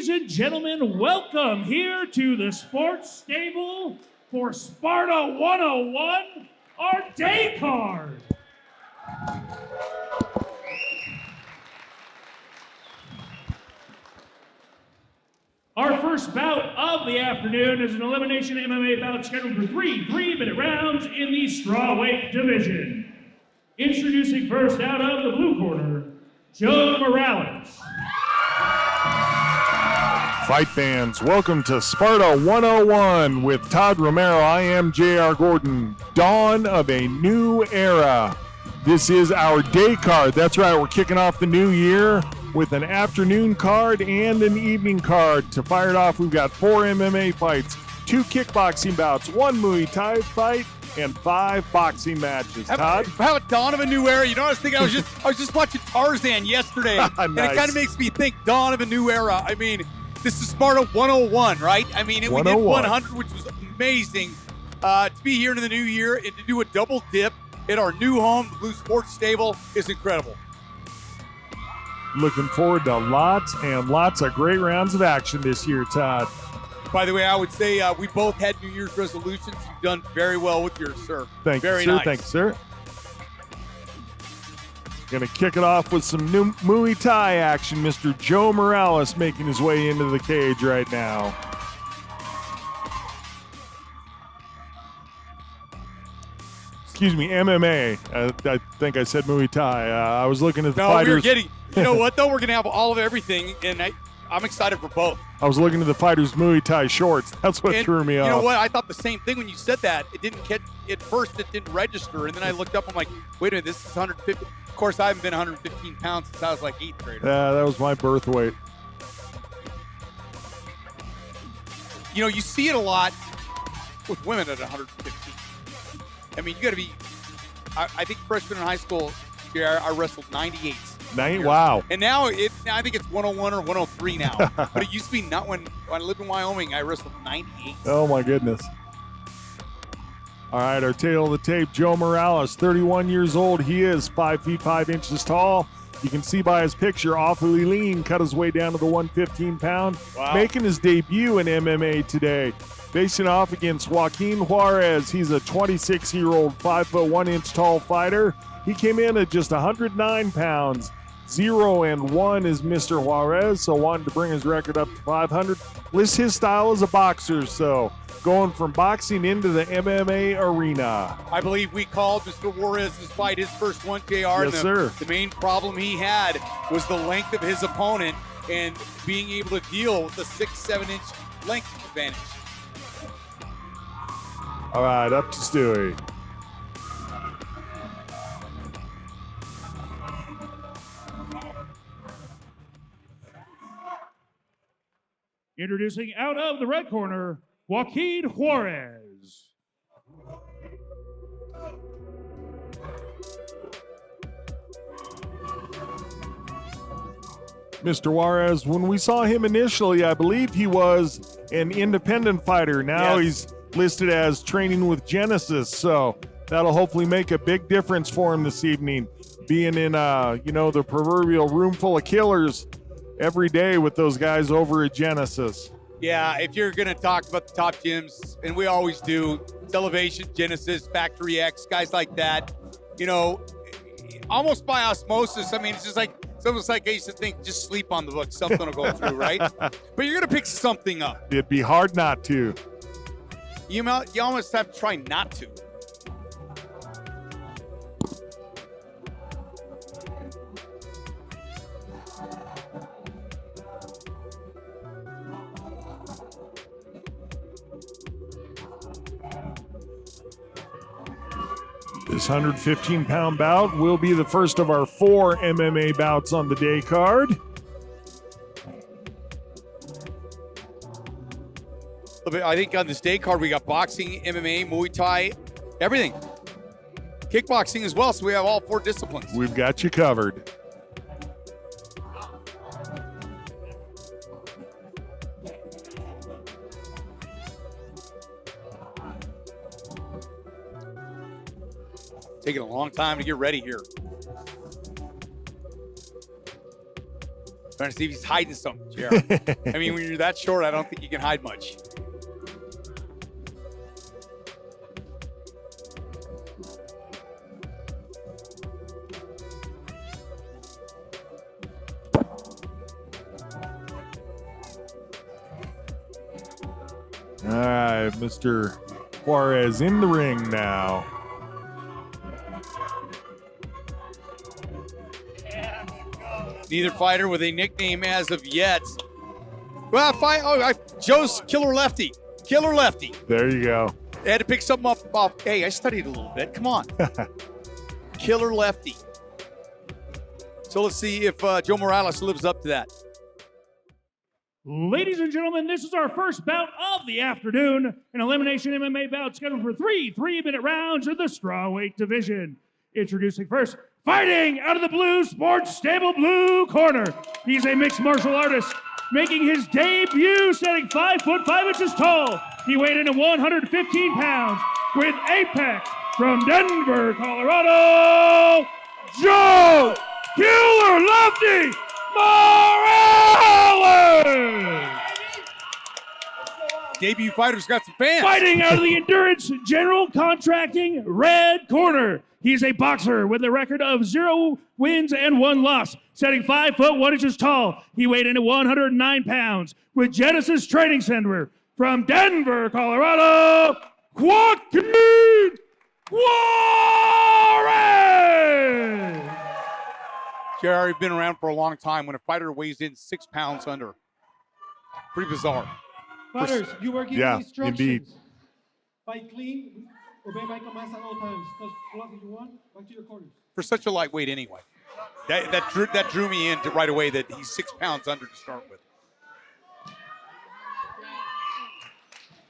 Ladies and gentlemen, welcome here to the Sports Stable for Sparta 101, our day card. Our first bout of the afternoon is an Elimination MMA bout scheduled for three-minute rounds in the strawweight division. Introducing first out of the blue corner, Joe Moralez. Fight fans, welcome to Sparta 101 with Todd Romero. I am J.R. Gordon. Dawn of a new era. This is our day card. That's right, we're kicking off the new year with an afternoon card and an evening card. To fire it off, we've got 4 MMA fights, 2 kickboxing bouts, 1 Muay Thai fight, and 5 boxing matches. Todd? How about dawn of a new era? You know, I was thinking, I was just watching Tarzan yesterday, Nice. And it kind of makes me think dawn of a new era. I mean, this is Sparta 101, right? I mean, we did 100, which was amazing. To be here in the new year and to do a double dip at our new home, the Blue Sports Stable, is incredible. Looking forward to lots and lots of great rounds of action this year, Todd. By the way, I would say we both had New Year's resolutions. You've done very well with yours, sir. Thank you, sir. Nice. Thank you, sir. Going to kick it off with some new Muay Thai action. Mr. Joe Moralez making his way into the cage right now. Excuse me, MMA. I think I said Muay Thai. I was looking at the fighters. No, we were getting. You know what, though? We're going to have all of everything, and I'm excited for both. I was looking at the fighters' Muay Thai shorts. That's what threw me off. You know what? I thought the same thing when you said that. It didn't get, at first, it didn't register, and then I looked up, I'm like, wait a minute, this is 150. Of course, I haven't been 115 pounds since I was like 8th grader. Yeah, that was my birth weight. You know, you see it a lot with women at 115. I mean, you got to be, I think freshman in high school, I wrestled 98s. Wow. And now I think it's 101 or 103 now. But it used to be not when I lived in Wyoming, I wrestled 98. Oh, my goodness. All right, our tail of the tape, Joe Moralez, 31 years old. He is 5 feet 5 inches tall. You can see by his picture, awfully lean, cut his way down to the 115 pound. Wow. Making his debut in MMA today. Facing off against Joaquin Juarez. He's a 26-year-old, 5 foot 1 inch tall fighter. He came in at just 109 pounds. 0-1 is Mr. Juarez, so wanted to bring his record up to 500. Lists his style as a boxer, so going from boxing into the MMA arena. I believe we called Mr. Juarez's fight his first one, JR. Yes, sir. The main problem he had was the length of his opponent and being able to deal with the 6-7 inch length advantage. All right, up to Stewie. Introducing out of the red corner, Joaquin Juarez. Mr. Juarez, when we saw him initially, I believe he was an independent fighter. Now He's listed as training with Genesis, so that'll hopefully make a big difference for him this evening. Being in, the proverbial room full of killers every day with those guys over at Genesis. Yeah, if you're going to talk about the top gyms, and we always do, Elevation, Genesis, Factory X, guys like that, you know, almost by osmosis. I mean, it's almost like I used to think, just sleep on the book, something will go through, right? But you're going to pick something up. It'd be hard not to. You almost have to try not to. This 115-pound bout will be the first of our 4 MMA bouts on the day card. I think on this day card, we got boxing, MMA, Muay Thai, everything. Kickboxing as well, so we have all 4 disciplines. We've got you covered. Taking a long time to get ready here. Trying to see if he's hiding something, Jared. I mean, when you're that short, I don't think you can hide much. All right, Mr. Juarez in the ring now. Neither fighter with a nickname as of yet. Well, Joe's Killer Lefty. Killer Lefty. There you go. They had to pick something up off. Hey, I studied a little bit. Come on. Killer Lefty. So let's see if Joe Moralez lives up to that. Ladies and gentlemen, this is our first bout of the afternoon, an elimination MMA bout scheduled for three-minute rounds in the strawweight division. Introducing first, fighting out of the blue sports stable blue corner. He's a mixed martial artist, making his debut standing 5 foot 5 inches tall. He weighed in at 115 pounds with apex from Denver, Colorado, Joe Killer Lefty Moralez! Debut fighter's got some fans. Fighting out of the Endurance General Contracting red corner. He's a boxer with a record of 0 wins and 1 loss, standing 5 foot 1 inches tall. He weighed in at 109 pounds with Genesis Training Center from Denver, Colorado, Joaquin Juarez! Jerry, been around for a long time. When a fighter weighs in 6 pounds under, pretty bizarre. Fighters, you were given Yeah, instructions. indeed. Fight clean, obey my commands at all times. Touch gloves if you want, back to your corners. For such a lightweight anyway. That drew me in right away that he's 6 pounds under to start with.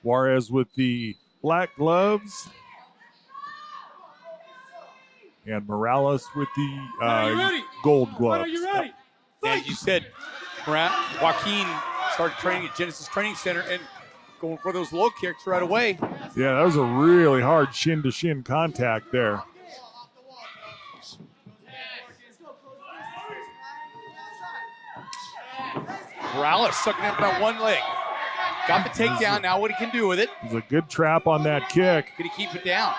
Juarez with the black gloves. And Morales with the gold gloves. Are you ready? As you said, Joaquin started training at Genesis Training Center and going for those low kicks right away. Yeah, that was a really hard shin-to-shin contact there. Morales sucking up that one leg. Got the takedown, now what he can do with it. It was a good trap on that kick. Can he keep it down?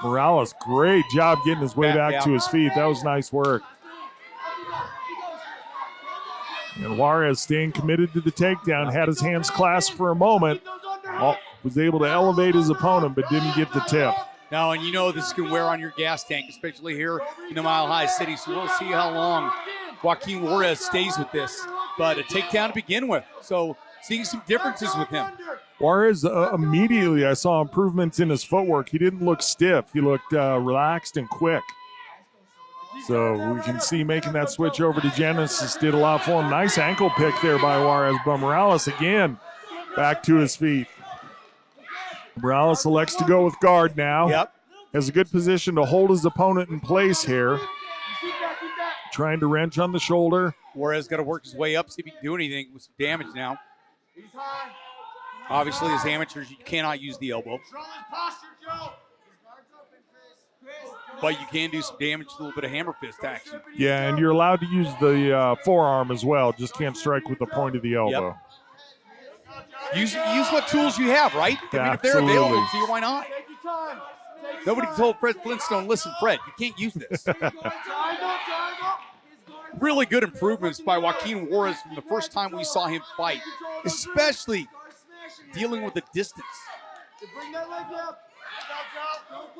Morales, great job getting his way back Yeah. to his feet. That was nice work. And Juarez staying committed to the takedown, had his hands clasped for a moment, was able to elevate his opponent, but didn't get the tip. Now, and you know this can wear on your gas tank, especially here in the Mile High City, so we'll see how long Joaquin Juarez stays with this. But a takedown to begin with, so seeing some differences with him. Juarez, immediately I saw improvements in his footwork. He didn't look stiff. He looked relaxed and quick. So we can see making that switch over to Genesis did a lot for him. Nice ankle pick there by Juarez, but Morales again back to his feet. Morales elects to go with guard now. Yep. Has a good position to hold his opponent in place here. Trying to wrench on the shoulder. Juarez got to work his way up, see if he can do anything with some damage now. Obviously, as amateurs, you cannot use the elbow. But you can do some damage with a little bit of hammer fist action. Yeah, and you're allowed to use the forearm as well. Just can't strike with the point of the elbow. Yep. Use what tools you have, right? I mean, if they're available to you, why not? Nobody told Fred Flintstone, listen, Fred, you can't use this. Really good improvements by Joaquin Juarez from the first time we saw him fight, especially dealing with the distance.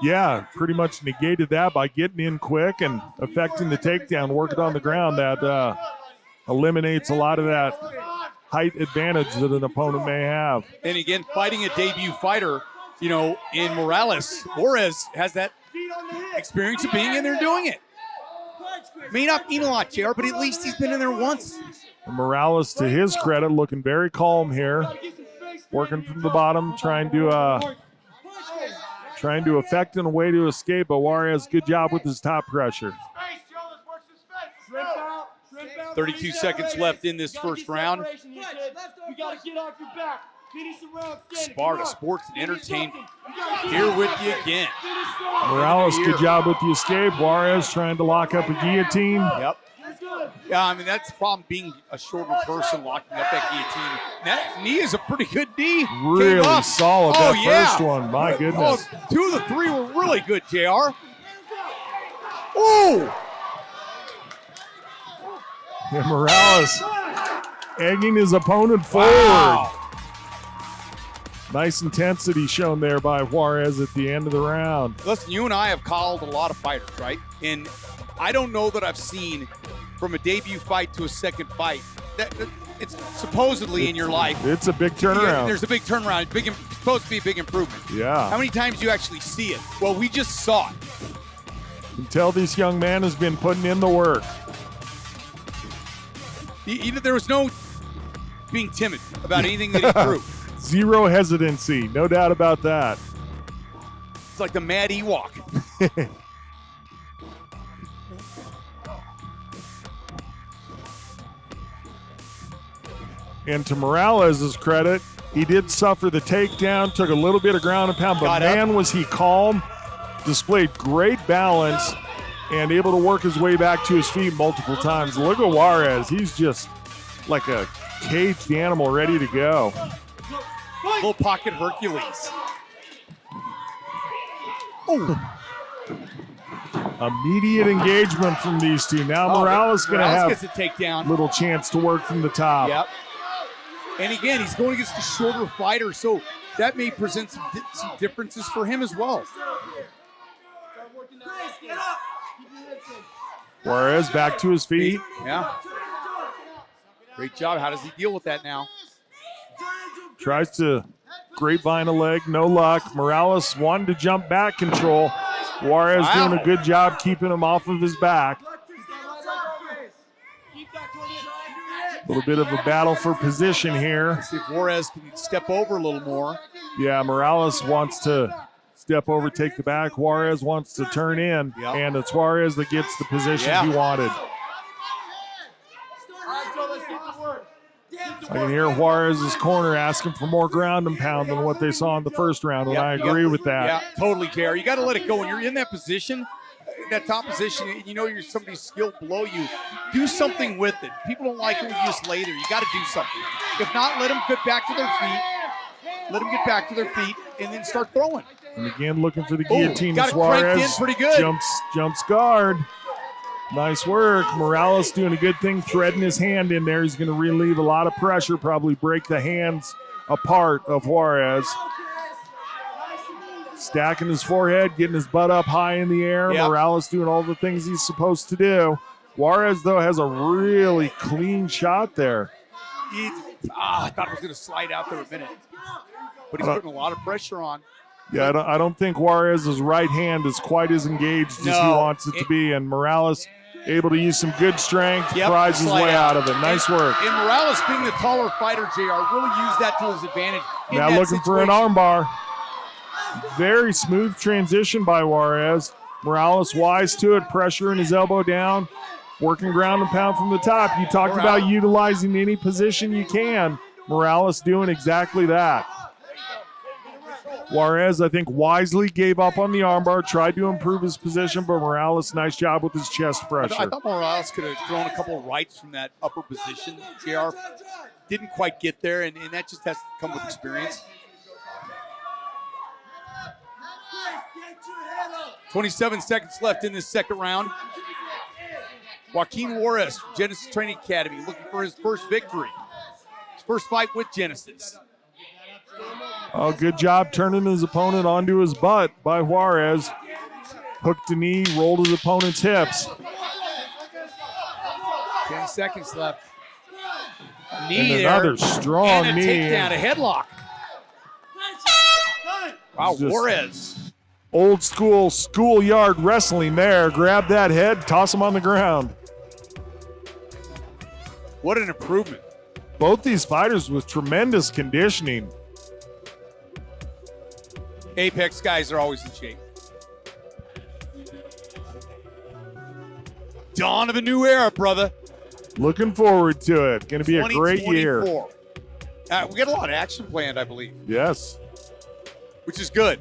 Yeah, pretty much negated that by getting in quick and affecting the takedown, working on the ground. That eliminates a lot of that height advantage that an opponent may have. And again, fighting a debut fighter, you know, in Morales, Juarez has that experience of being in there doing it. May not mean a lot, JR, but at least he's been in there once. And Morales, to his credit, looking very calm here. Working from the bottom, trying to affect in a way to escape, but Juarez, good job with his top pressure. 32 seconds left in this first round. Sparta Sports and Entertainment here with you again. Morales, good job with the escape. Juarez trying to lock up a guillotine. Yep. Yeah, I mean, that's the problem being a shorter person locking up that guillotine. That knee is a pretty good knee. Really solid, Oh, that yeah. first one. My goodness. Oh, 2 of the 3 were really good, JR. Oh! And Moralez egging his opponent forward. Wow. Nice intensity shown there by Juarez at the end of the round. Listen, you and I have called a lot of fighters, right? And I don't know that I've seen from a debut fight to a second fight that it's supposedly in your life. It's a big turnaround. There's a big turnaround. Supposed to be a big improvement. Yeah. How many times do you actually see it? Well, we just saw it. You can tell this young man has been putting in the work. There was no being timid about anything that he threw. Zero hesitancy, no doubt about that. It's like the mad Ewok. And to Moralez' credit, he did suffer the takedown, took a little bit of ground and pound, but man, was he calm, displayed great balance, and able to work his way back to his feet multiple times. Look at Juarez. He's just like a caged animal ready to go. Little pocket Hercules. Oh. Immediate engagement from these two. Now Moralez going to have gets a takedown. Little chance to work from the top. Yep. And again, he's going against the shorter fighter, so that may present some differences for him as well. Juarez back to his feet. Yeah. Great job. How does he deal with that now? Tries to grapevine a leg, no luck. Moralez wanted to jump back control. Juarez doing a good job keeping him off of his back. A little bit of a battle for position here. Let's see if Juarez can step over a little more. Yeah, Moralez wants to step over, take the back. Juarez wants to turn in, and it's Juarez that gets the position he wanted. I can hear Juarez's corner asking for more ground and pound than what they saw in the first round, and I agree with that. Yeah, totally, JR. You got to let it go. When you're in that position, that top position, you know you're somebody's skilled below you. Do something with it. People don't like it when you just lay there. You got to do something. If not, let them get back to their feet. Let them get back to their feet and then start throwing. And again, looking for the guillotine. Got it cranked in pretty good. Jumps guard. Nice work. Moralez doing a good thing, threading his hand in there. He's going to relieve a lot of pressure, probably break the hands apart of Juarez. Stacking his forehead, getting his butt up high in the air. Moralez doing all the things he's supposed to do. Juarez, though, has a really clean shot there. I thought it was going to slide out there a minute. But he's putting a lot of pressure on. Yeah, I don't think Juarez's right hand is quite as engaged as he wants it to be. And Moralez able to use some good strength, pries his way out of it. Nice work. And Moralez, being the taller fighter, JR, really used that to his advantage. Now looking for an armbar. Very smooth transition by Juarez. Moralez wise to it, pressuring his elbow down, working ground and pound from the top. You talked about utilizing any position you can. Moralez doing exactly that. Juarez, I think, wisely gave up on the armbar, tried to improve his position, but Moralez, nice job with his chest pressure. I thought Moralez could have thrown a couple of rights from that upper position. JR didn't quite get there, and that just has to come with experience. 27 seconds left in this second round. Joaquin Juarez from Genesis Training Academy looking for his first victory. His first fight with Genesis. Oh, good job turning his opponent onto his butt by Juarez. Hooked a knee, rolled his opponent's hips. 10 seconds left. Knee and another strong and a knee. takedown, a headlock. Wow, Juarez. Old school schoolyard wrestling there. Grab that head, toss him on the ground. What an improvement. Both these fighters with tremendous conditioning. Apex guys are always in shape. Dawn of a new era, brother. Looking forward to it. Going to be a great year. We got a lot of action planned, I believe. Yes. Which is good.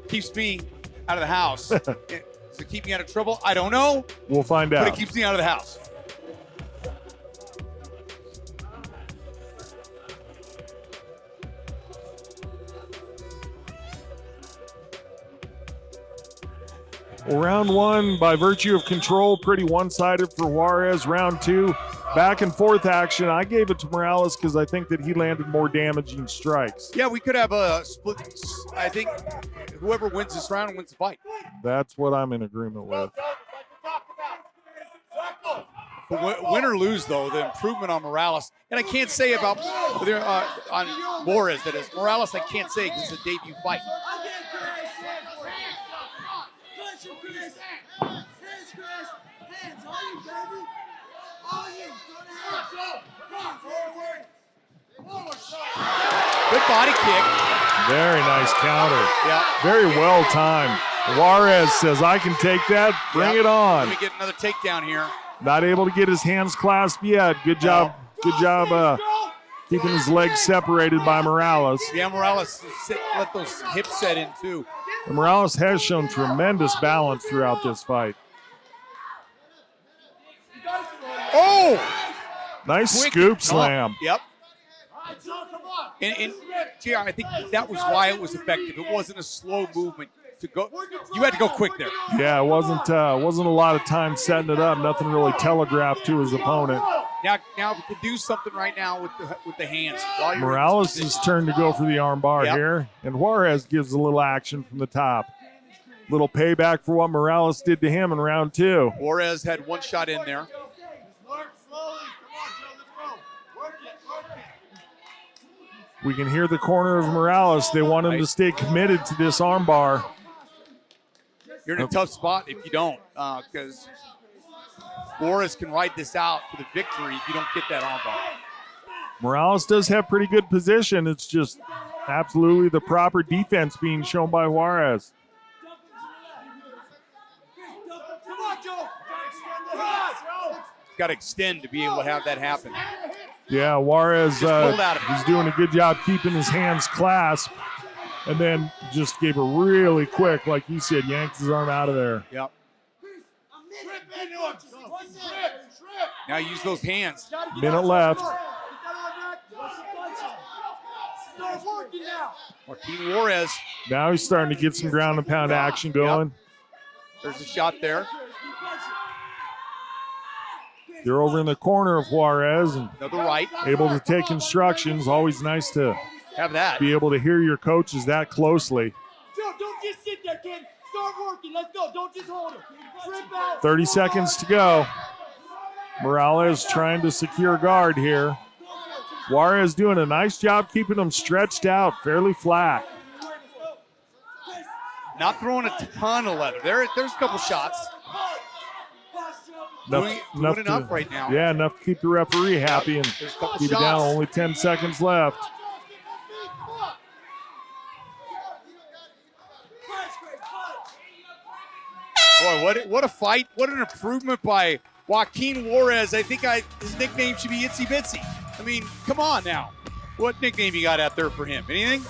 Keeps me out of the house. Does it keep me out of trouble? I don't know. We'll find out. But it keeps me out of the house. Well, round one, by virtue of control, pretty one-sided for Juarez. Round two, back and forth action. I gave it to Moralez because I think that he landed more damaging strikes. Yeah, we could have a split. I think whoever wins this round wins the fight. That's what I'm in agreement with. But win or lose, though, the improvement on Moralez, and I can't say about on Juarez, that is. Moralez, I can't say because it's a debut fight. Good body kick. Very nice counter. Yeah. Very well timed. Juarez says, I can take that. Bring it on. Let me get another takedown here. Not able to get his hands clasped yet. Good job. Good job keeping his legs separated by Moralez. Yeah, Moralez let those hips set in too. And Moralez has shown tremendous balance throughout this fight. Oh! Nice Quick scoop jump. slam. Yep. And JR, I think that was why it was effective. It wasn't a slow movement to go. You had to go quick there. Yeah, it wasn't a lot of time setting it up. Nothing really telegraphed to his opponent. Now we could do something right now with the hands. Moralez' turn to go for the armbar here, and Juarez gives a little action from the top. Little payback for what Moralez did to him in round two. Juarez had one shot in there. We can hear the corner of Moralez. They want him to stay committed to this armbar. You're in a tough spot if you don't, because Juarez can ride this out for the victory if you don't get that armbar. Moralez does have pretty good position. It's just absolutely the proper defense being shown by Juarez. Got to extend to be able to have that happen. Yeah, Juarez he's is doing a good job keeping his hands clasped, and then just gave a really quick, like you said, yanked his arm out of there. Yep. Now use those hands. Minute left. Joaquin Juarez. Now he's starting to get some ground and pound action going. There's a shot there. They're over in the corner of Juarez and Another right. able to take instructions. Always nice to Have that. be able to hear your coaches that closely. Joe, don't just sit there, kid. Start working. Let's go. Don't just hold him. Trip out. 30 seconds to go. Moralez trying to secure guard here. Juarez doing a nice job keeping them stretched out, fairly flat. Not throwing a ton of leather. There's a couple shots. Doing enough right now. Yeah, enough to keep the referee happy and There's a couple keep it shots. down. Only 10 seconds left. Boy, what a fight. What an improvement by Joaquin Juarez. I think his nickname should be Itsy Bitsy. I mean, come on now. What nickname you got out there for him? Anything?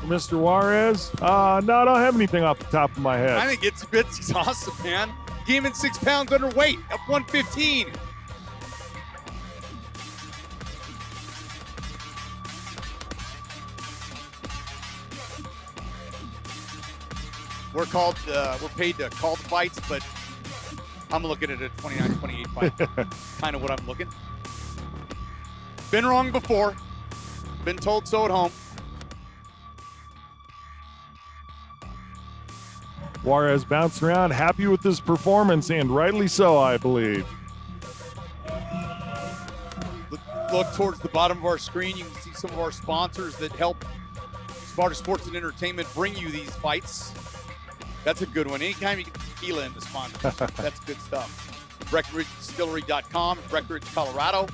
Mr. Juarez? No, I don't have anything off the top of my head. I think Itsy Bitsy's awesome, man. Came in 6 pounds underweight, up 115. We're paid to call the fights, but I'm looking at a 29-28 fight. Kind of what I'm looking. Been wrong before. Been told so at home. Juarez bouncing around, happy with his performance, and rightly so, I believe. Look towards the bottom of our screen. You can see some of our sponsors that help Sparta Sports and Entertainment bring you these fights. That's a good one. Anytime you get tequila in the sponsor, that's good stuff. BreckenridgeDistillery.com, Breckenridge, Colorado.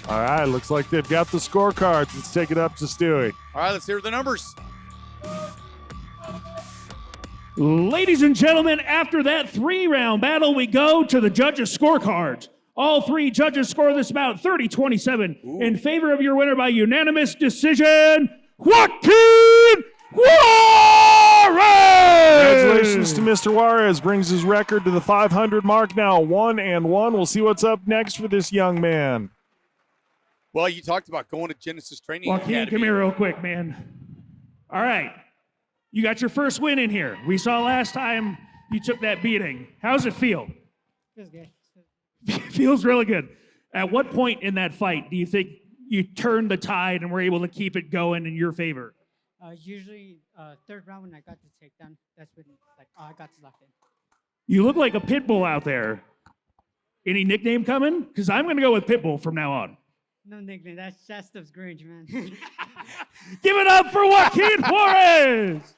All right, looks like they've got the scorecards. Let's take it up to Stewie. All right, let's hear the numbers. Ladies and gentlemen, after that 3-round battle, we go to the judges' scorecards. All 3 judges score this bout 30-27 in favor of your winner by unanimous decision, Joaquin Juarez! Congratulations to Mr. Juarez. Brings his record to the 500 mark now, 1-1. We'll see what's up next for this young man. Well, you talked about going to Genesis Training Joaquin, Academy. come here real quick, man. All right. You got your first win in here. We saw last time You took that beating. How's it feel? Feels good. Feels really good. At what point in that fight do you think you turned the tide and were able to keep it going in your favor? Usually, third round when I got the takedown, that's when I got locked in. You look like a pit bull out there. Any nickname coming? Because I'm going to go with Pitbull from now on. No nickname. That stuff's cringe, man. Give it up for Joaquin Juarez!